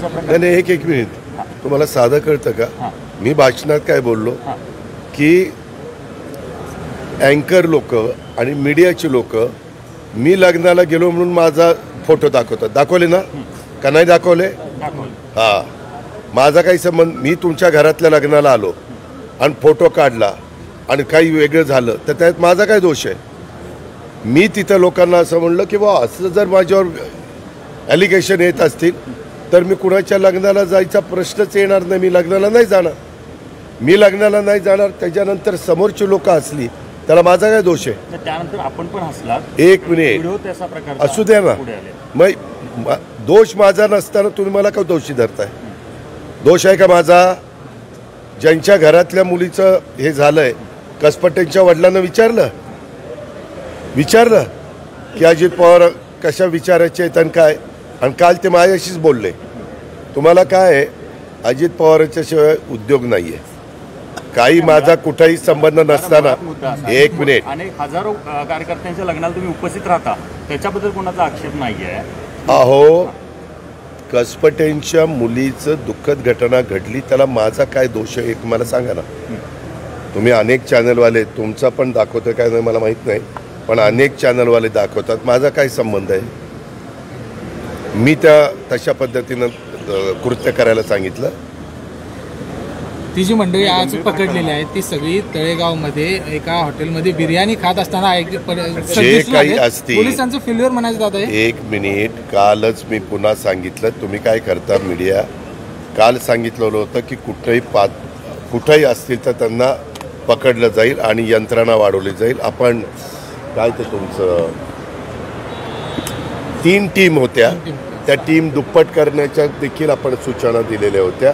नाही, एक मिनिट, तुम्हाला साधं कळतं का? मी भाषणात काय बोललो की अँकर लोक आणि मीडियाची लोक मी लग्नाला गेलो म्हणून माझा फोटो दाखवतात. दाखवले ना का नाही दाखवले? हा, माझा काही संबंध. मी तुमच्या घरातल्या लग्नाला आलो आणि फोटो काढला आणि काही वेगळं झालं तर त्यात माझा काय दोष आहे? मी तिथं लोकांना असं म्हणलं की बा असं जर माझ्यावर ॲलिगेशन येत असतील तर मी कुणाच्या लग्नाला जायचा प्रश्नच येणार नाही. मी लग्नाला नाही जाणार. मी लग्नाला नाही जाणार. त्याच्यानंतर समोरची लोक हसली त्याला माझा काय दोष आहे? त्यानंतर आपण पण हसलात. एक मिनिट, असू द्या ना. मग दोष माझा नसताना तुम्ही मला का दोषी धरताय? दोष आहे का माझा? ज्यांच्या घरातल्या मुलीचं हे झालंय, कसपटेंच्या वडिलांना विचारलं की अजित पवार कशा विचारायचे आहेत आणि काय, आणि काल ते माझ्याशीच बोलले. तुम्हाला काय आहे, अजित पवारांच्या शिवाय उद्योग नाहीये. काही माझा कुठलाही संबंध नसताना. एक मिनिट, अनेक हजारो कार्यकर्त्यांच्या लग्नाला तुम्ही उपस्थित राहता, त्याच्याबद्दल कोणाचा आक्षेप नाहीये. अहो, कसपटेंच्या मुलीचं दुःखद घटना घडली, त्याला माझा काय दोष आहे एक मला सांगा ना. तुम्ही अनेक चॅनलवाले, तुमचा पण दाखवतं काय नाही मला माहीत नाही, पण अनेक चॅनलवाले दाखवतात. माझा काय संबंध आहे? मी त्या तशा पद्धतीनं कृत्य करायला सांगितलं. ती जी मंडळी आज पकडलेली आहे ती सगळी तळेगावमध्ये एका हॉटेलमध्ये बिर्याणी खात असताना जे काही असतील पोलिसांचं फेल्युअर म्हणायचं दादा. एक मिनिट, कालच मी पुन्हा सांगितलं. तुम्ही काय करता मीडिया? काल सांगितलेलं होतं की कुठंही असतील तर त्यांना पकडलं जाईल आणि यंत्रणा वाढवली जाईल. आपण काय ते तुमचं 3 टीम होत्या, त्या टीम दुप्पट करण्याच्या देखील आपण सूचना दिलेल्या होत्या.